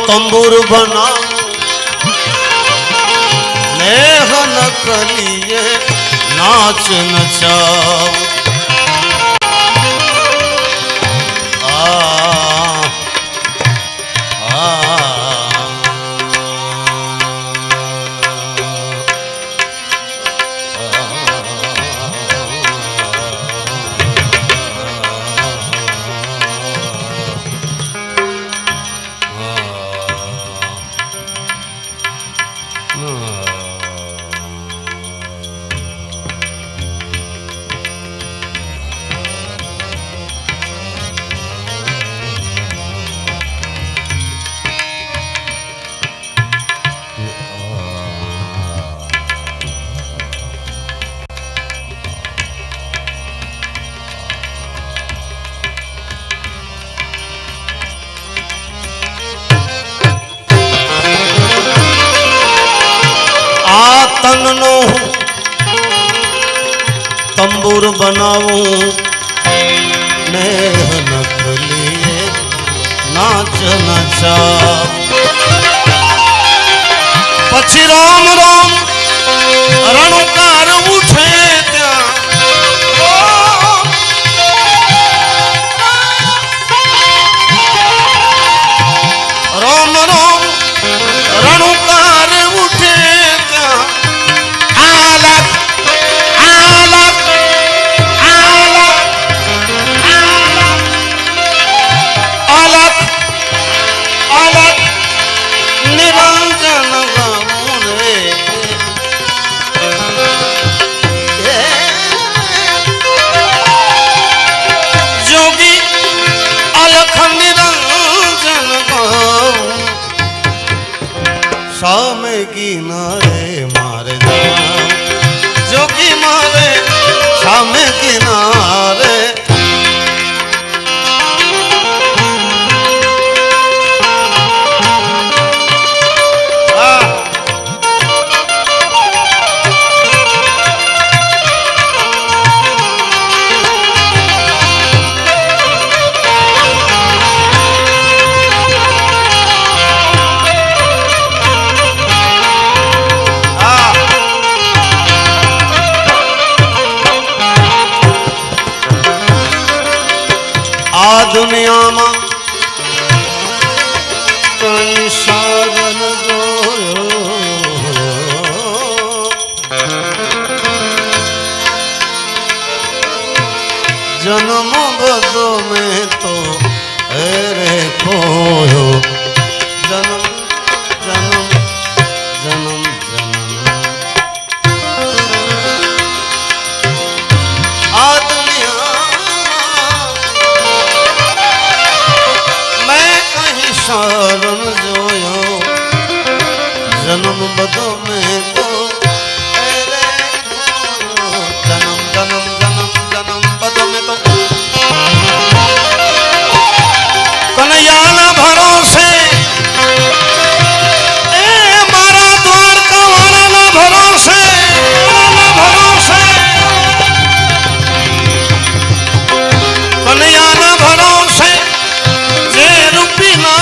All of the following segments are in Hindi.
तंबूर बनाओ नेह नकलिए नाच नचाओ तननो तंबूर बनाऊं नेह नकलिए नाच नचा पछी राम राम रणकार उठे त्या राम राम रणकार उठे त्या सामे किनारे मारे जाओ जोगी मारे सामे किनारे दुनिया में कई साधन जोयो जन्म बदो में तो अरे खोयो जन्म जन्म जन्म जन्म शरण जोयो जन्म बदो में तो जन्म जन्म जन्म जन्म बदो में तो कन्हैया ना भरोसे मारा द्वारका वाला ना भरोसे कन्हैया ना भरोसे जे रूपी ना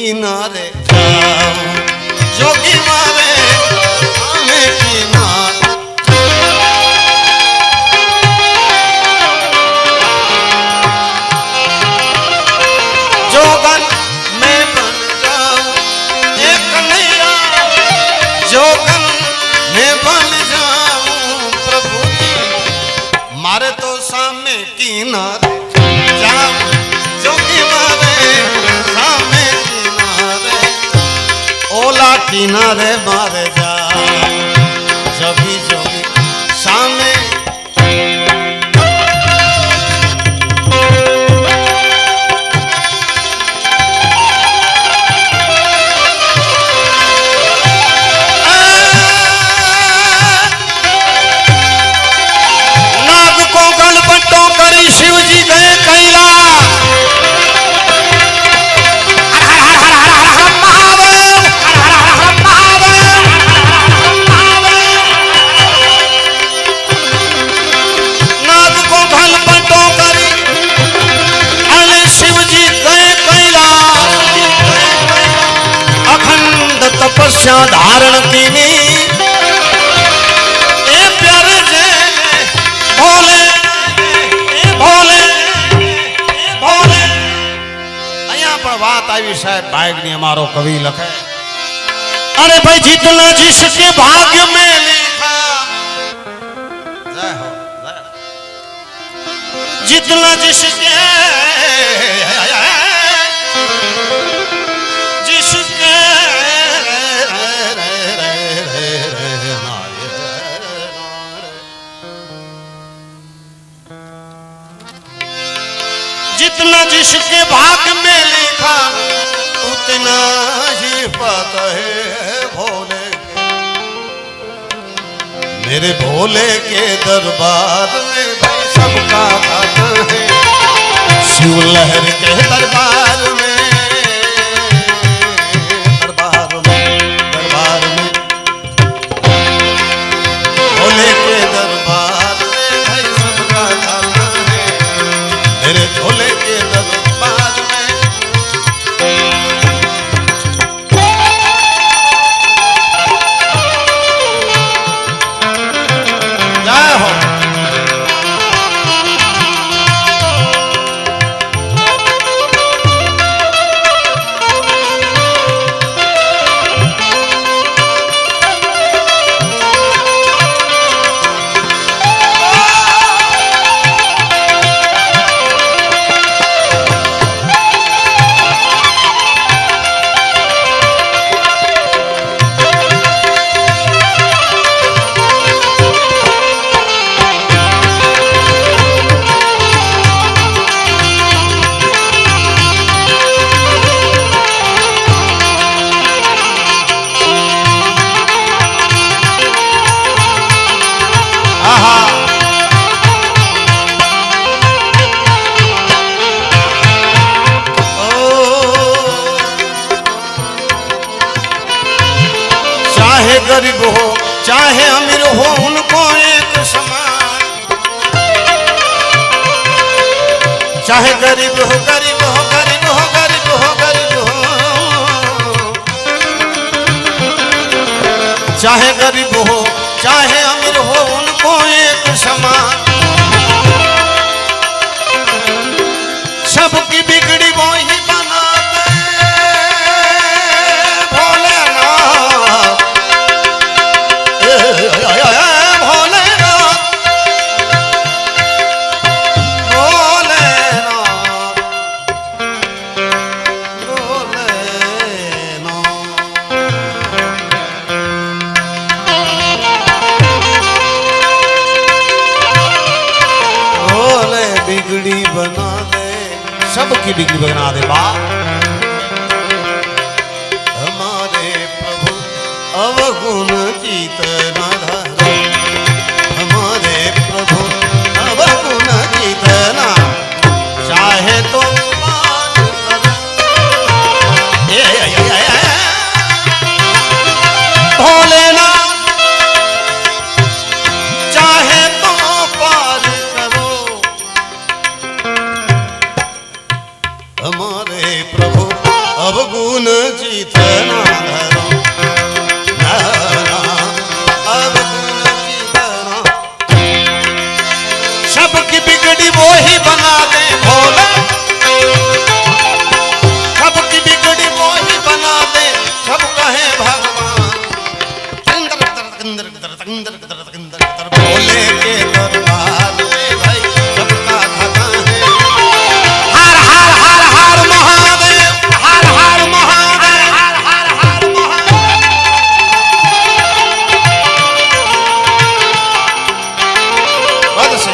किनारे जोगी मारे हमें किनारे जोगन में बन जाऊं एक नैया जोगन में बन जाऊं प्रभु जी मारे तो सामने किनारे जाऊं जोगी मारे सामने ओला किनारे मारे जा जभी जोगी सामने तपस्या धारण कीनी ए प्यारे जे भोले भोले भोले અહીંયા પણ વાત આવી સાહેબ ભાગની અમારો કવિ લખે अरे भाई जितना जिसके भाग्य में लिखा जय हो जितना जिसके जिसके जितना जिसके भाग्य में लिखा उतना ही पता है भोले मेरे भोले के दरबार में सबका खाता है शिव लहर के दरबार में भोले के दरबार में भाई सबका खाता है मेरे भोले के दरबार में जय हो चाहे गरीब हो चाहे अमीर हो उनको एक समान चाहे गरीब हो गरीब हो गरीब हो गरीब हो गरीब हो चाहे गरीब हो चाहे अमीर हो उनको एक समान सबकी बिगड़ी वो ही बनाते भोलेनाथ बिगड़ी बना दे सबकी बिगड़ी बना दे बा हमारे प्रभु अवगुण कीर्तना धरो हमारे प्रभु अवगुण कीर्तना चाहे तो भोलेनाथ चाहे तो पार करो हमारे प्रभु अवगुण जीतना धरो अवगुण जीतना सबकी बिगड़ी वो ही बना दे भोला सबकी बिगड़ी वो ही बना दे सब कहे भगवान भोले के दरबार में भाई सबका खाता है हर हर हर हर महादेव हर हर महादेव हर हर हर महादेव से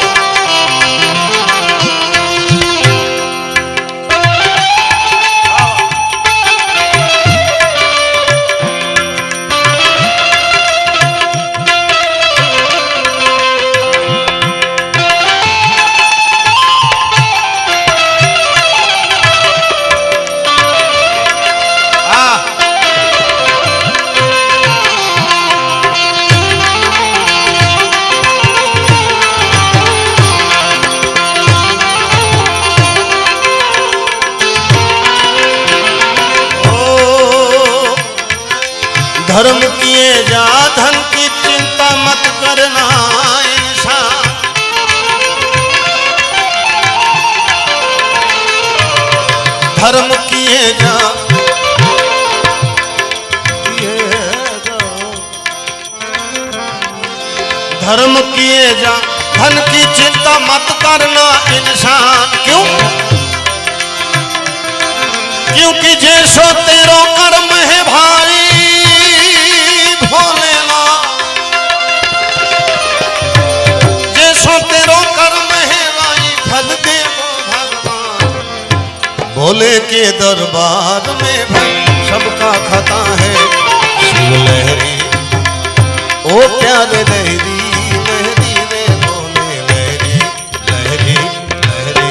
जा, धन की चिंता मत करना इंसान। क्यों? क्योंकि जैसो तेरो कर्म है भाई भोलेनाथ, जैसो तेरो कर्म है भाई फल देवो भगवान। भोले के दरबार में भाई सबका खाता है शिव लहरी, ओ प्यारे लहरी लहरी रे भोले लहरी लहरी लहरी।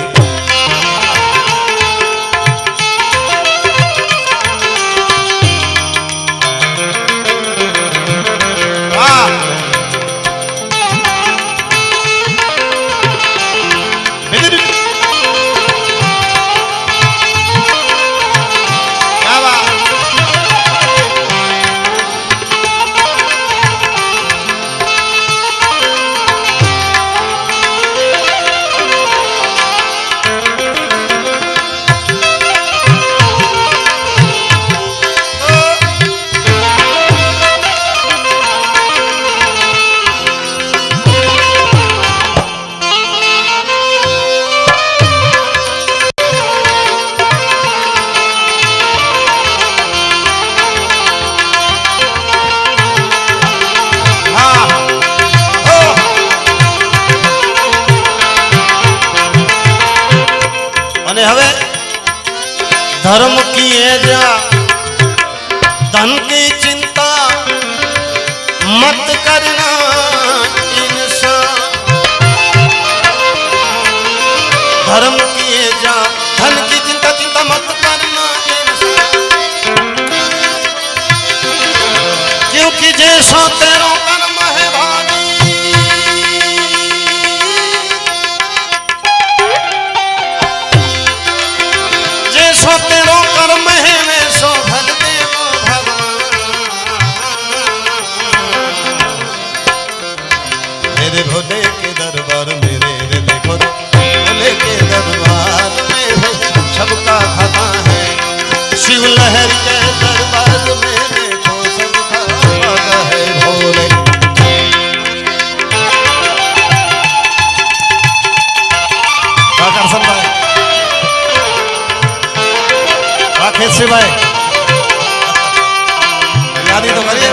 હવે धर्म किए जा, धन की चिंता मत करना इंसान। धर्म किए जा, धन की चिंता चिंता मत करना इंसान। क्योंकि जैसा तेरो कर्म है भाई, जैसो तेरो कर्म है वैसो फल देवो भगवान। मेरे भोले के दरबार मेरे रे देखो, भोले के दरबार में सबका खाता है शिव लहरी के दरबार में देखो सबका खाता है भोले। करसन भाई कैसे भाई याद ही तो करिए।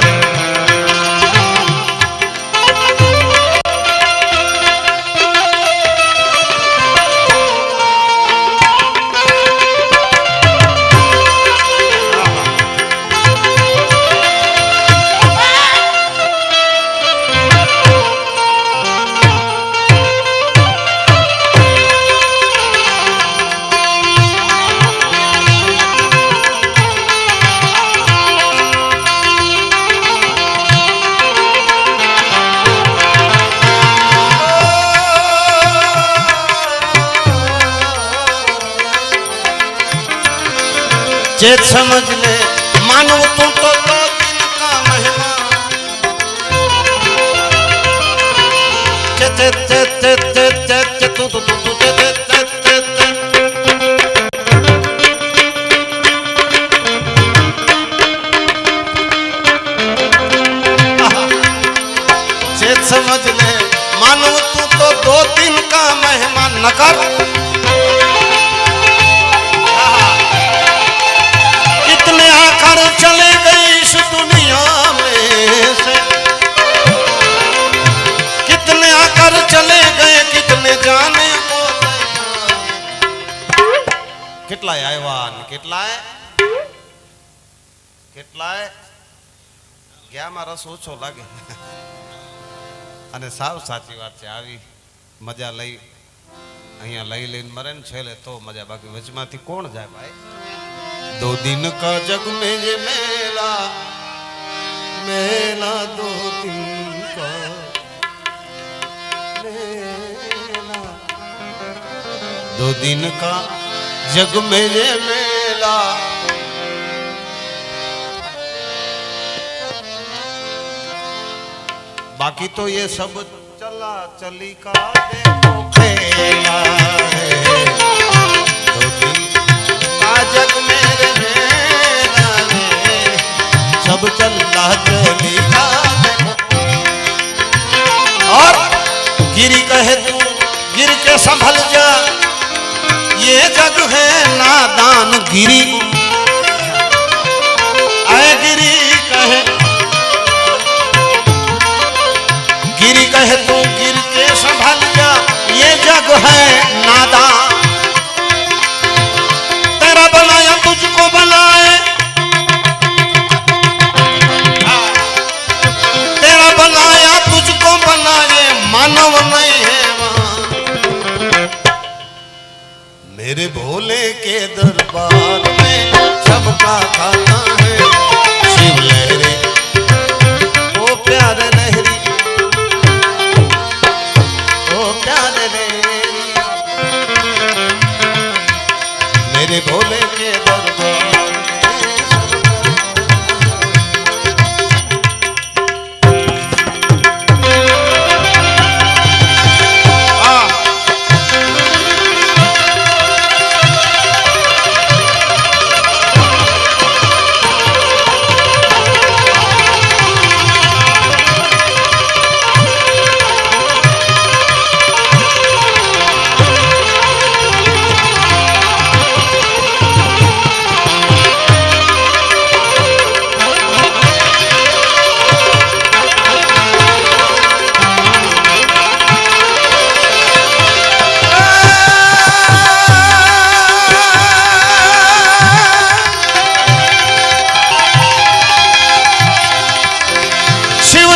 चेत समझ ले मानो तू तो 2 दिन का मेहमान। चेत चेत चेत चेत चेत चेत तू तू तू चेत चेत चेत चेत समझ ले मानो तू तो 2 दिन का मेहमान न कर। आकर चले गए इस दुनिया में से, कितने आकर चले गए कितने जाने को। કેટલાય આવ્યા ને કેટલાય ગયામાં રસ ઓછો લાગે। અને સાવ સાચી વાત છે, આવી મજા લઈ અહીંયા લઈ લઈને મરે ને છેલ્લે તો મજા, બાકી વચમાંથી કોણ જાય ભાઈ। 2 दिन का जग में ये मेला मेला 2 दिन का मेला, 2 दिन का जग में ये मेला। बाकी तो ये सब चला चली का देखो खेला है। 2 दिन का जग मेरे मेला रे, सब चला चली का देखो। और संभल जा, ये जग है नादान। गिरी आए गिरी कहे, गिरी कहे तू गिर के संभल जा, ये जग है नादान। तेरा बनाया तुझको बनाए, तेरा बनाया तुझको बनाए, मानव नहीं है वहां। मेरे भोले के दरबार में सबका खाता है शिव लहरी, ओ प्यारे लहरी, ओ प्यारे लहरी। मेरे भोले के दरबार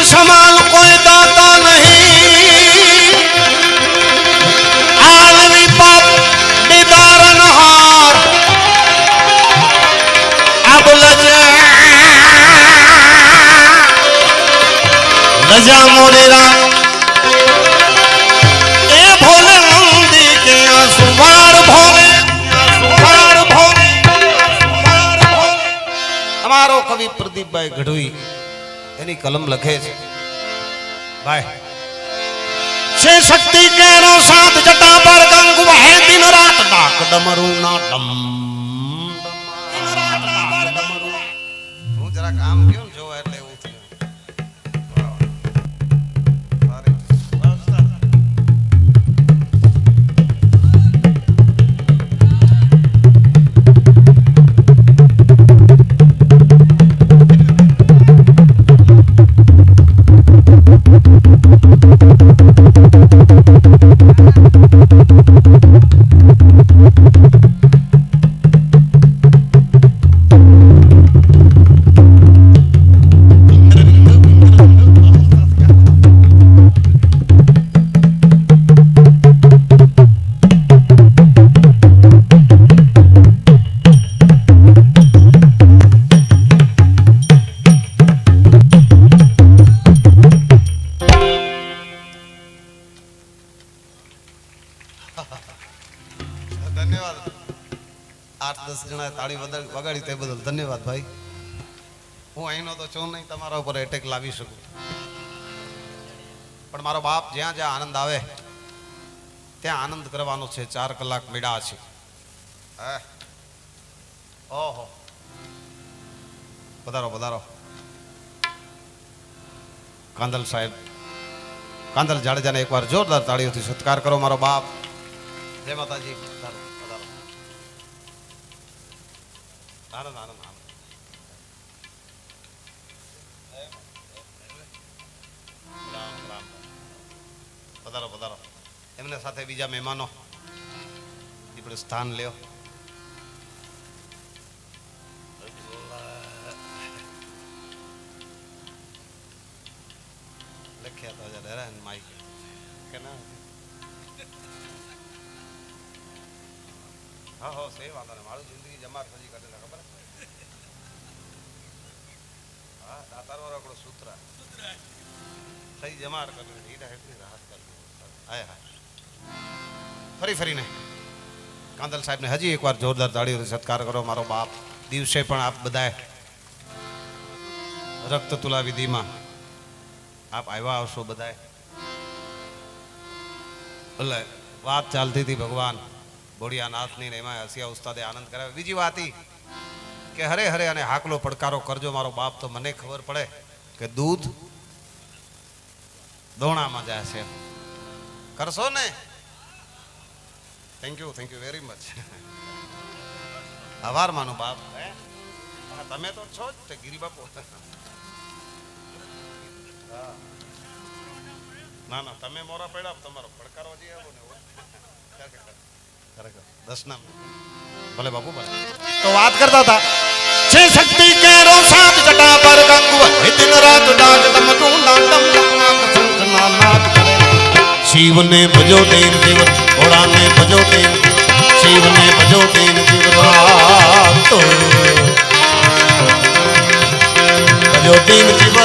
समान कोई दाता नहीं, आलमी पाप निदारन हार। अब लजा मोरे राम, ए भोले नंदी के आंसुवार भोले, आंसुवार भोले, आंसुवार भोले। हमारो कवि प्रदीप भाई गढ़वी एनी कलम लखे छे भाई, से शक्ति केरो साथ जटा पर गंग वहे दिन रात डाक डमरू ना डम दिन रात डाक डमरू। હું જરા કામ કેમ જોવા એટલે એવું થયું। ધન્યવાદ। 8-10 જણા તાળી વગાડી તે બદલ ધન્યવાદ ભાઈ। હું અહીંનો તો છું નહીં, તમારા ઉપર એટેક લાવી શકું, પણ મારો બાપ જ્યાં જ્યાં આનંદ આવે ત્યાં આનંદ કરવાનો છે। 4 કલાક મેળા છે। ઓહો, પધારો પધારો કાંદલ સાહેબ, કાંદલ જાડેજાને એકવાર જોરદાર તાળીઓથી સત્કાર કરો મારો બાપ। જય માતાજી। આનંદ આનંદ આનંદ। રામ રામ, પધારો પધારો। એમને સાથે બીજા મહેમાનો આપણે સ્થાન લ્યો। લખ્યા તો જરા માઈક કે ના, હા હો સે વાંધો ને, મારું જિંદગી જમાર થજી કાઢેલા ખબર। હા, દાતાર વાળો આપણો સૂત્રા સહી જમાર કરે, ઈડા હેઠી રાહત કરજો। આય હા, ફરી ફરીને કાંદલ સાહેબને હજી એકવાર જોરદાર તાળીઓથી સત્કાર કરો મારો બાપ। દિવસે પણ આપ બધાએ રક્ત તુલા વિધિમાં આપ આવ્યા આવશો બધાએ। એટલે વાત ચાલતી હતી ભગવાન ભોળિયાનાથની ને એમાં હસિયા ઉસ્તાદે આનંદ કરાવ્યો। બીજી વાત ઈ કે હરે હરે અને હાકલો પડકારો કરજો મારો બાપ, તો મને ખબર પડે કે દૂધ દોણામાં જાય છે। કરશો ને થેન્ક યુ વેરી મચ. આભાર માનો બાપ. તમે તો છો જ તે ગિરી બાપુ. ના ના તમે મોરા પડ્યા તમારો પડકારવા જઈ આવો ને ખરેખર દસના ભલે બાપુ ભલે. તો વાત કરતા હતા છે શક્તિ કેરો સાત જટા પર ગંગુ દિન રાત ડાજ તમ તું નામ સંતના નાદ કરે. શિવને ભજો દેવ જીવ ઘોડાને ભજો દેવ શિવને ભજો દેવ જીવ રાત ભજો દેવ જીવ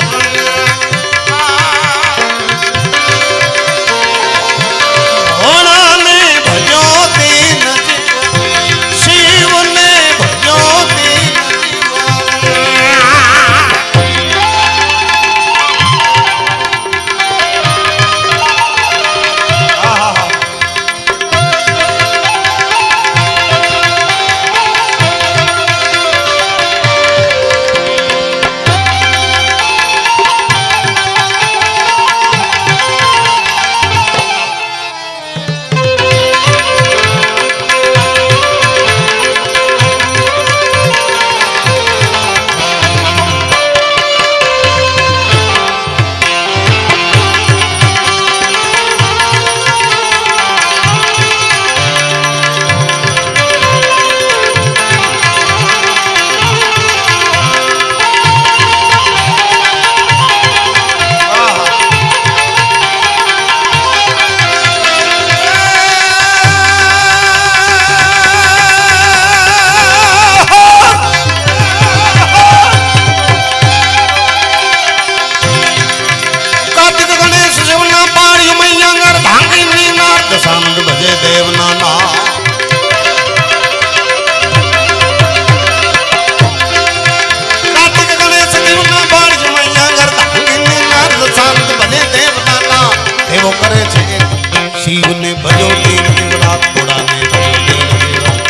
સાંડ ભજે દેવના નામ. કાર્તિક ગણેશ દેવના બાળ જમૈયા ગરદા નાદ સાંડ ભજે દેવના નામ. એવો કરે છે શિવને ભજો દેવ જીવરાત ઘોડાને ભજો દેવ જીવરાત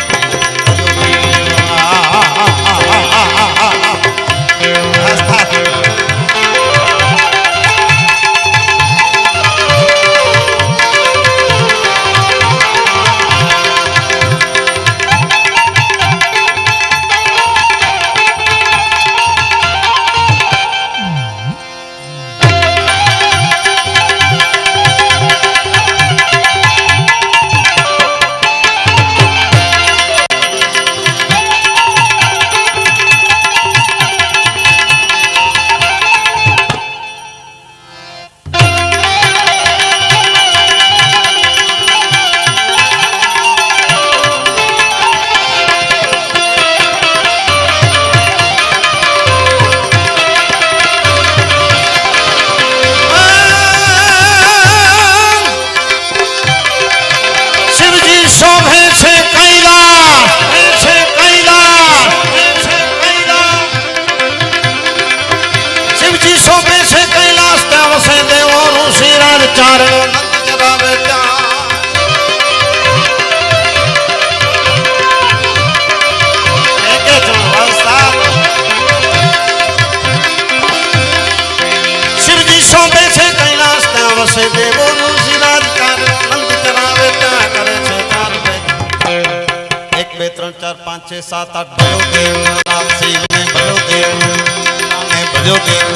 चार पाँच छः सात आठ भजो देव नाम शिव ने भजो देव ने भजो देव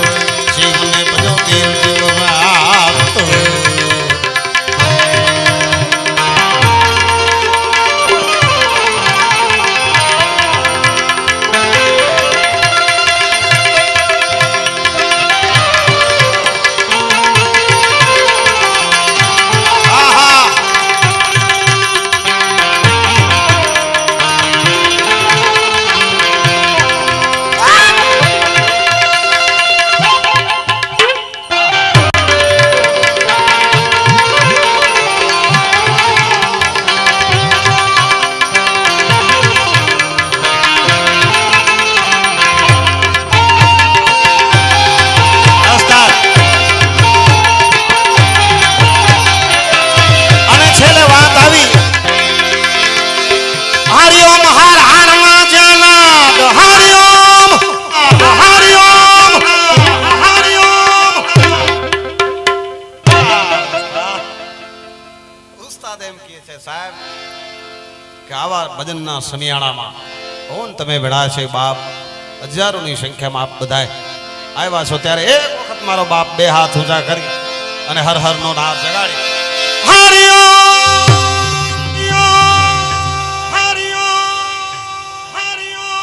शिव ने भजो देव जीव સાહેબ કે આવા ભજનના સમિયાણામાં કોણ તમે ભેળા છે બાપ, હજારોની સંખ્યામાં આપ બધા આવ્યા છો, ત્યારે એક વખત મારો બાપ બે હાથ ઊંચા કરી અને હર હર નો નાદ જગાડી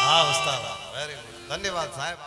હા ઉસ્તાદ, વેરી ગુડ, ધન્યવાદ સાહેબ.